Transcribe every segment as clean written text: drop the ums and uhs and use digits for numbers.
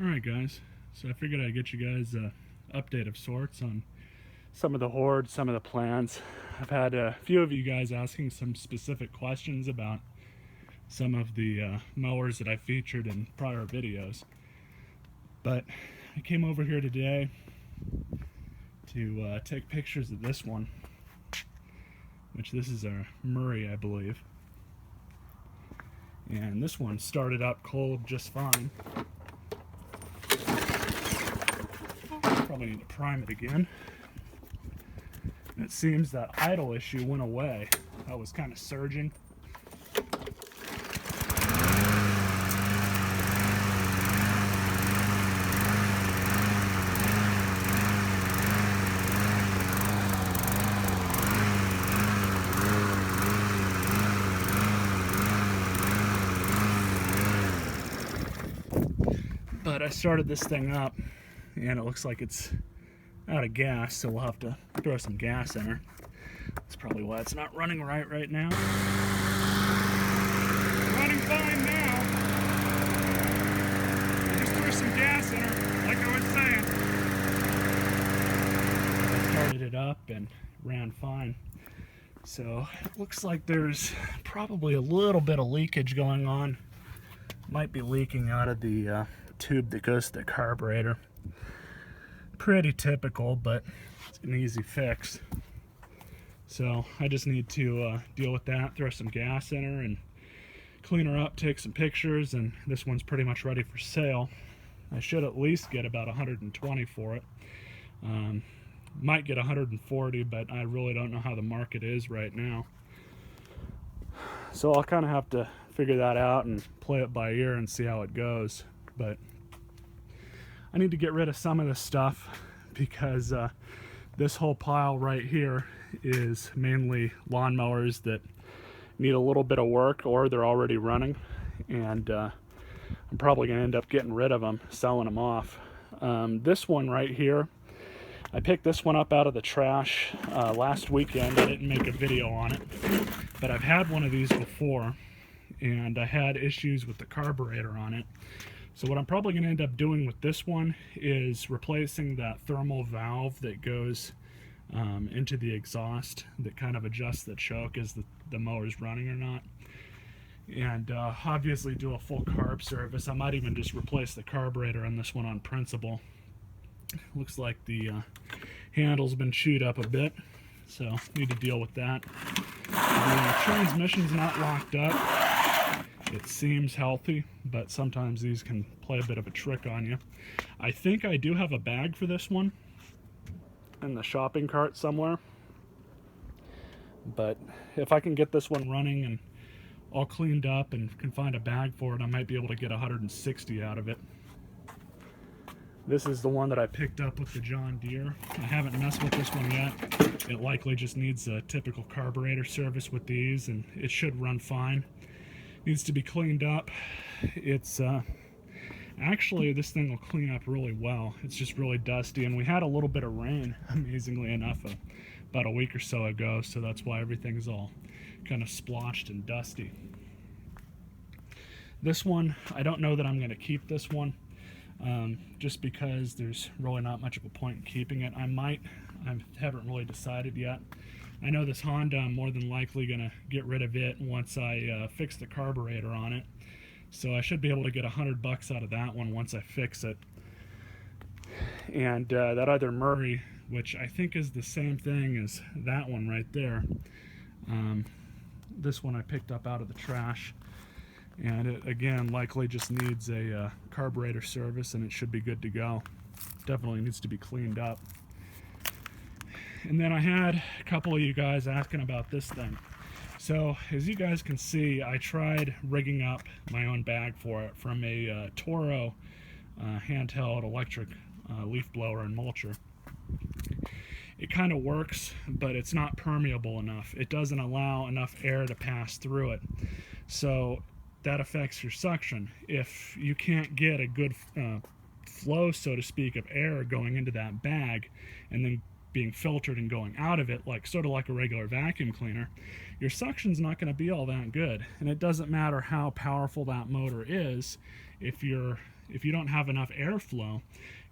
Alright guys, so I figured I'd get you guys an update of sorts on some of the hordes, some of the plans. I've had a few of you guys asking some specific questions about some of the mowers that I featured in prior videos. But I came over here today to take pictures of this one, which this is a Murray, I believe. And this one started up cold just fine. Probably need to prime it again. And it seems that idle issue went away. I was kind of surging. But I started this thing up and it looks like it's out of gas, so we'll have to throw some gas in her. That's probably why it's not running right now. Running fine now. Just threw some gas in her, like I was saying. I started it up and ran fine. So it looks like there's probably a little bit of leakage going on. Might be leaking out of the tube that goes to the carburetor. Pretty typical, but it's an easy fix. So I just need to deal with that, throw some gas in her and clean her up, take some pictures, and this one's pretty much ready for sale. I should at least get about 120 for it. Might get 140, but I really don't know how the market is right now. So I'll kind of have to figure that out and play it by ear and see how it goes. But I need to get rid of some of this stuff because this whole pile right here is mainly lawnmowers that need a little bit of work or they're already running, and I'm probably going to end up getting rid of them, selling them off. This one right here, I picked this one up out of the trash last weekend. I didn't make a video on it, but I've had one of these before and I had issues with the carburetor on it. So what I'm probably going to end up doing with this one is replacing that thermal valve that goes into the exhaust that kind of adjusts the choke as the mower's running or not. And obviously do a full carb service. I might even just replace the carburetor on this one on principle. Looks like the handle's been chewed up a bit, so need to deal with that. The transmission's not locked up. It seems healthy, but sometimes these can play a bit of a trick on you. I think I do have a bag for this one in the shopping cart somewhere. But if I can get this one running and all cleaned up and can find a bag for it, I might be able to get 160 out of it. This is the one that I picked up with the John Deere. I haven't messed with this one yet. It likely just needs a typical carburetor service with these, and it should run fine. Needs to be cleaned up. It's actually, this thing will clean up really well. It's just really dusty, and we had a little bit of rain, amazingly enough, about a week or so ago, so that's why everything's all kind of splotched and dusty. This one, I don't know that I'm going to keep this one, just because there's really not much of a point in keeping it. I haven't really decided yet. I know this Honda, I'm more than likely going to get rid of it once I fix the carburetor on it. So I should be able to get $100 out of that one once I fix it. And that other Murray, which I think is the same thing as that one right there. This one I picked up out of the trash. And it, again, likely just needs a carburetor service and it should be good to go. Definitely needs to be cleaned up. And then I had a couple of you guys asking about this thing. So as you guys can see, I tried rigging up my own bag for it from a Toro handheld electric leaf blower and mulcher. It kind of works, but it's not permeable enough. It doesn't allow enough air to pass through it. So that affects your suction. If you can't get a good flow, so to speak, of air going into that bag and then being filtered and going out of it, like sort of like a regular vacuum cleaner, your suction's not going to be all that good. And it doesn't matter how powerful that motor is, if you're if you don't have enough airflow,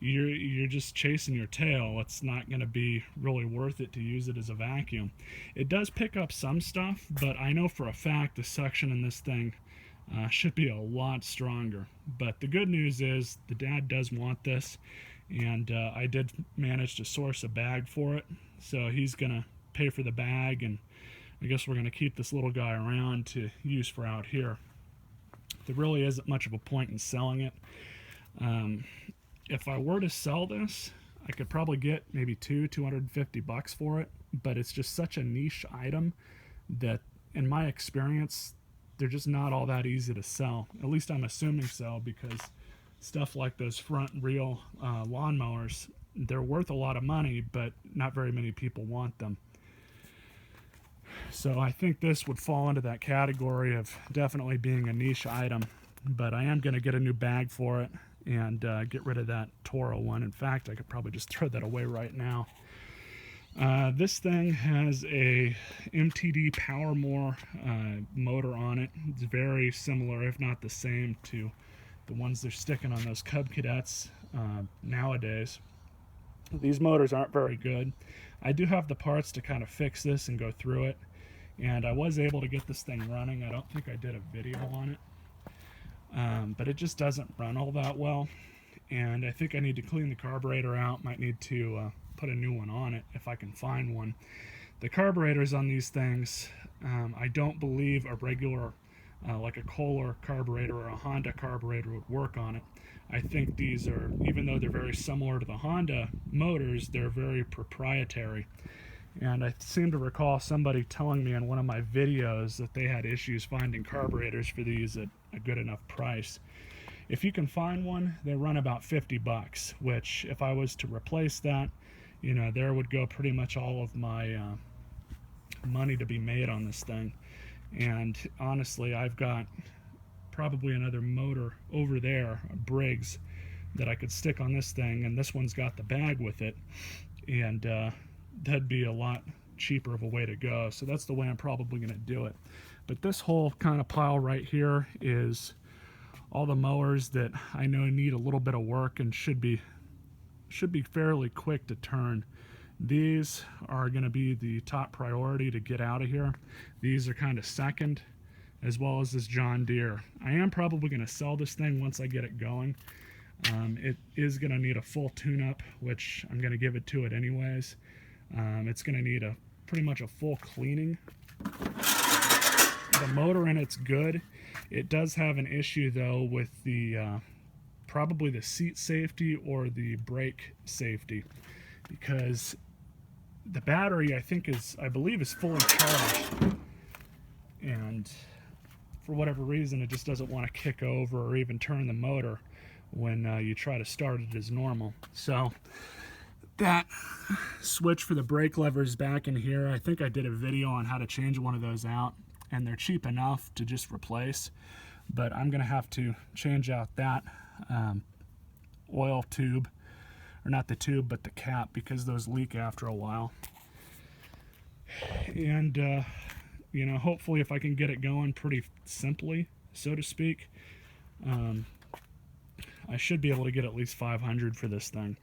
you're just chasing your tail. It's not going to be really worth it to use it as a vacuum. It does pick up some stuff, but I know for a fact the suction in this thing should be a lot stronger. But the good news is the dad does want this, and I did manage to source a bag for it, so he's going to pay for the bag, and I guess we're going to keep this little guy around to use for out here. There really isn't much of a point in selling it. If I were to sell this, I could probably get maybe $250 for it, but it's just such a niche item that, in my experience, they're just not all that easy to sell. At least I'm assuming so, because stuff like those front reel lawnmowers, they're worth a lot of money, but not very many people want them. So I think this would fall into that category of definitely being a niche item, but I am going to get a new bag for it and get rid of that Toro one. In fact, I could probably just throw that away right now. This thing has a MTD Powermore motor on it. It's very similar, if not the same, to the ones they're sticking on those Cub Cadets nowadays. These motors aren't very good. I do have the parts to kind of fix this and go through it, and I was able to get this thing running. I don't think I did a video on it. But it just doesn't run all that well, and I think I need to clean the carburetor out. Might need to put a new one on it if I can find one. The carburetors on these things, I don't believe a regular like a Kohler carburetor or a Honda carburetor would work on it. I think these are, even though they're very similar to the Honda motors, they're very proprietary. And I seem to recall somebody telling me in one of my videos that they had issues finding carburetors for these at a good enough price. If you can find one, they run about $50, which if I was to replace that, you know, there would go pretty much all of my money to be made on this thing. And honestly, I've got probably another motor over there, a Briggs, that I could stick on this thing, and this one's got the bag with it, and that'd be a lot cheaper of a way to go. So that's the way I'm probably going to do it. But this whole kind of pile right here is all the mowers that I know need a little bit of work and should be fairly quick to turn. These are going to be the top priority to get out of here. These are kind of second, as well as this John Deere. I am probably going to sell this thing once I get it going. It is going to need a full tune-up, which I'm going to give it to it anyways. It's going to need pretty much a full cleaning. The motor in it's good. It does have an issue though with the probably the seat safety or the brake safety, because the battery I believe is fully charged, and for whatever reason it just doesn't want to kick over or even turn the motor when you try to start it as normal. So that switch for the brake lever is back in here. I think I did a video on how to change one of those out, and they're cheap enough to just replace, but I'm gonna have to change out that oil tube, or not the tube but the cap, because those leak after a while. And you know, hopefully if I can get it going pretty simply, so to speak, I should be able to get at least 500 for this thing.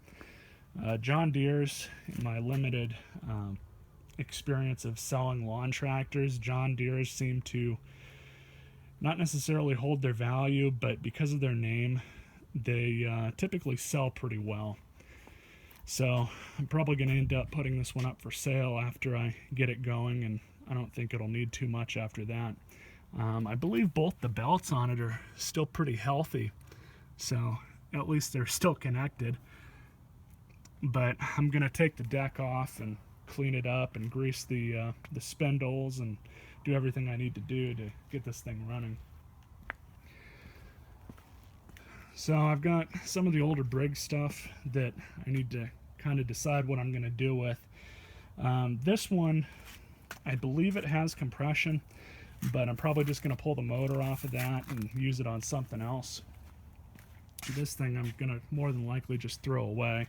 John Deere's, in my limited experience of selling lawn tractors, John Deere's seem to not necessarily hold their value, but because of their name, they typically sell pretty well. So I'm probably going to end up putting this one up for sale after I get it going, and I don't think it'll need too much after that. I believe both the belts on it are still pretty healthy, so at least they're still connected. But I'm going to take the deck off and clean it up and grease the spindles and do everything I need to do to get this thing running. So I've got some of the older Briggs stuff that I need to kind of decide what I'm going to do with. This one, I believe it has compression, but I'm probably just going to pull the motor off of that and use it on something else. This thing I'm going to more than likely just throw away.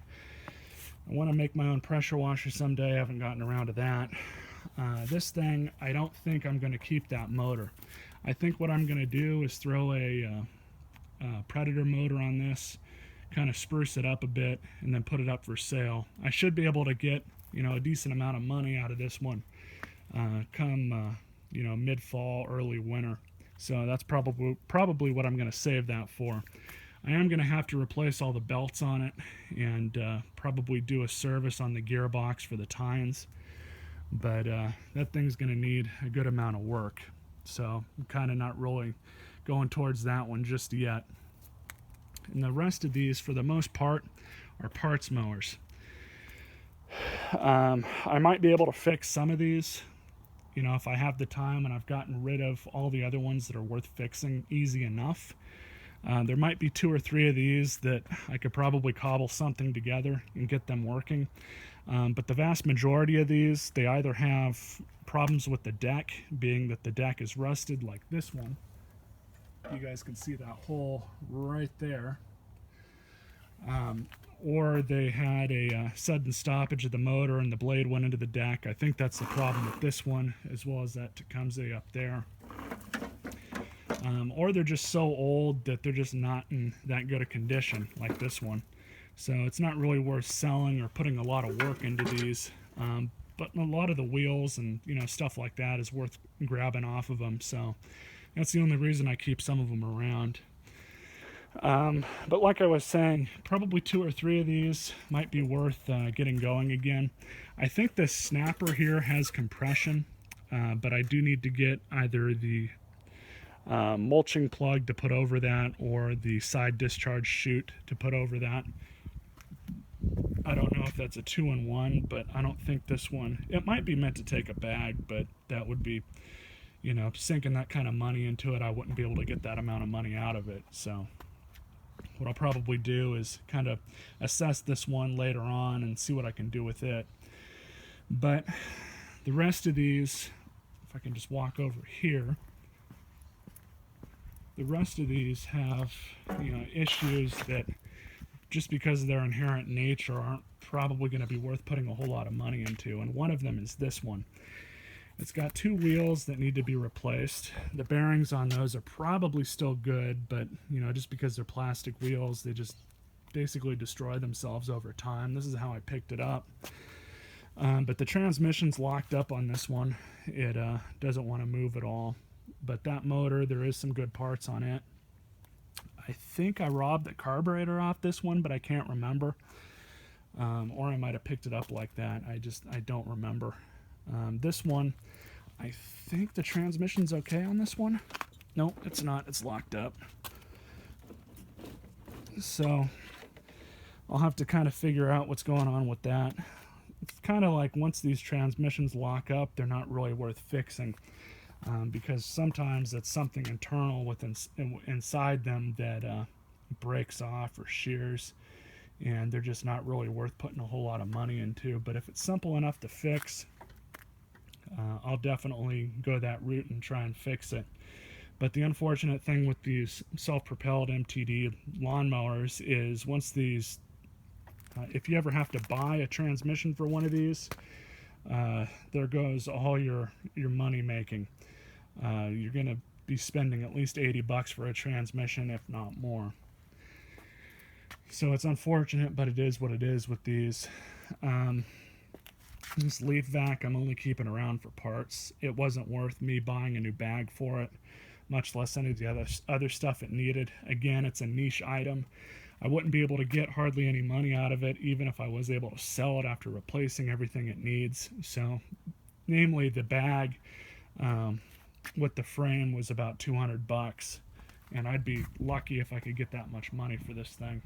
I want to make my own pressure washer someday. I haven't gotten around to that. This thing, I don't think I'm going to keep that motor. I think what I'm going to do is throw a Predator motor on this, kind of spruce it up a bit, and then put it up for sale. I should be able to get, you know, a decent amount of money out of this one come you know, mid-fall, early winter. So that's probably what I'm going to save that for. I am going to have to replace all the belts on it and probably do a service on the gearbox for the tines. But that thing's going to need a good amount of work. So I'm kind of not really going towards that one just yet. And the rest of these, for the most part, are parts mowers. I might be able to fix some of these, you know, if I have the time and I've gotten rid of all the other ones that are worth fixing easy enough. There might be 2 or 3 of these that I could probably cobble something together and get them working. But the vast majority of these, they either have problems with the deck, being that the deck is rusted, like this one. You guys can see that hole right there. Or they had a sudden stoppage of the motor and the blade went into the deck. I think that's the problem with this one, as well as that Tecumseh up there. Or they're just so old that they're just not in that good a condition, like this one. So it's not really worth selling or putting a lot of work into these. But a lot of the wheels and, you know, stuff like that is worth grabbing off of them. So that's the only reason I keep some of them around. But like I was saying, probably 2 or 3 of these might be worth getting going again. I think this snapper here has compression, but I do need to get either the mulching plug to put over that or the side discharge chute to put over that. I don't know if that's a 2-in-1, but I don't think this one, it might be meant to take a bag, but that would be, you know, sinking that kind of money into it, I wouldn't be able to get that amount of money out of it. So what I'll probably do is kind of assess this one later on and see what I can do with it. But the rest of these, if I can just walk over here, the rest of these have, you know, issues that just because of their inherent nature aren't probably going to be worth putting a whole lot of money into. And one of them is this one. It's got 2 wheels that need to be replaced. The bearings on those are probably still good, but, you know, just because they're plastic wheels, they just basically destroy themselves over time. This is how I picked it up. But the transmission's locked up on this one. It doesn't want to move at all. But that motor, there is some good parts on it. I think I robbed the carburetor off this one, but I can't remember. Or I might have picked it up like that. I don't remember. This one, I think the transmission's okay on this one. No, it's not. It's locked up. So I'll have to kind of figure out what's going on with that. It's kind of like once these transmissions lock up, they're not really worth fixing. Because sometimes it's something internal within inside them that breaks off or shears, and they're just not really worth putting a whole lot of money into. But if it's simple enough to fix, I'll definitely go that route and try and fix it. But the unfortunate thing with these self-propelled MTD lawnmowers is once these, if you ever have to buy a transmission for one of these, there goes all your money making. You're going to be spending at least $80 for a transmission, if not more. So it's unfortunate, but it is what it is with these. This leaf vac I'm only keeping around for parts. It wasn't worth me buying a new bag for it, much less any of the other stuff it needed. Again, it's a niche item. I wouldn't be able to get hardly any money out of it, even if I was able to sell it after replacing everything it needs. So, namely the bag with the frame was about $200, and I'd be lucky if I could get that much money for this thing.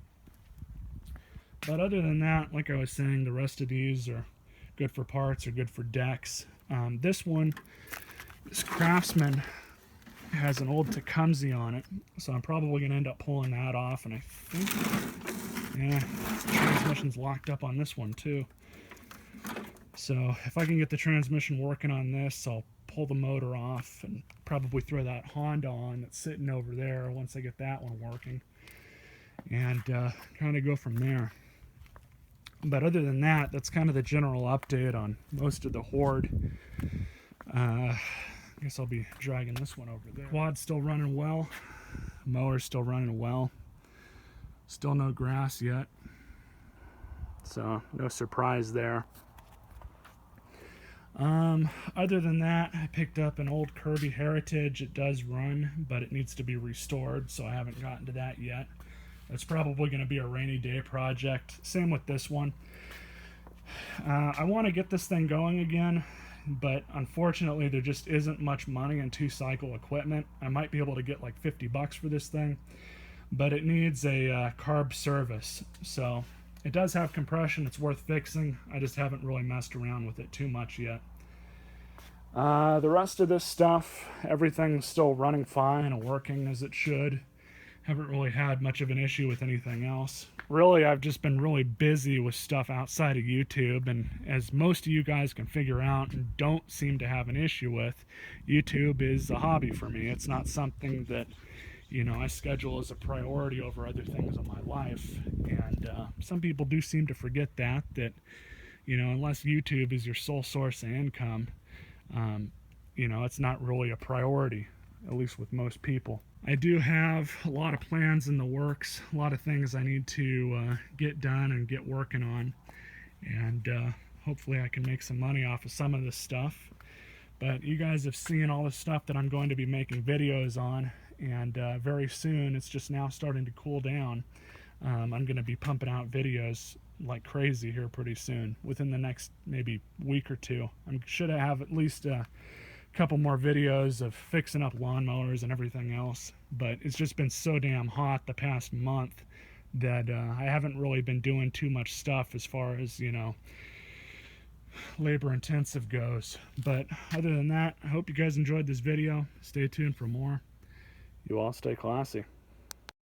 But other than that, like I was saying, the rest of these are good for parts or good for decks. This one, this Craftsman, has an old Tecumseh on it, so I'm probably going to end up pulling that off, and I think, yeah, the transmission's locked up on this one too. So if I can get the transmission working on this, I'll pull the motor off and probably throw that Honda on that's sitting over there once I get that one working, and kind of go from there. But other than that, that's kind of the general update on most of the Horde. I guess I'll be dragging this one over there. Quad's still running well. Mower's still running well. Still no grass yet, so no surprise there. Other than that, I picked up an old Kirby Heritage. It does run, but it needs to be restored, so I haven't gotten to that yet. It's probably going to be a rainy day project. Same with this one. I want to get this thing going again, but unfortunately there just isn't much money in 2-cycle equipment. I might be able to get like 50 bucks for this thing, but it needs a carb service. So it does have compression. It's worth fixing. I just haven't really messed around with it too much yet. The rest of this stuff, everything's still running fine and working as it should. Haven't really had much of an issue with anything else. Really, I've just been really busy with stuff outside of YouTube, and as most of you guys can figure out and don't seem to have an issue with, YouTube is a hobby for me. It's not something that, you know, I schedule as a priority over other things in my life. And some people do seem to forget that, you know, unless YouTube is your sole source of income, you know, it's not really a priority, at least with most people. I do have a lot of plans in the works, a lot of things I need to get done and get working on, and hopefully I can make some money off of some of this stuff. But you guys have seen all the stuff that I'm going to be making videos on, and very soon, it's just now starting to cool down. I'm going to be pumping out videos like crazy here pretty soon, within the next maybe week or two. I should have at least a couple more videos of fixing up lawnmowers and everything else, but it's just been so damn hot the past month that I haven't really been doing too much stuff as far as, you know, labor intensive goes. But other than that, I hope you guys enjoyed this video. Stay tuned for more. You all stay classy.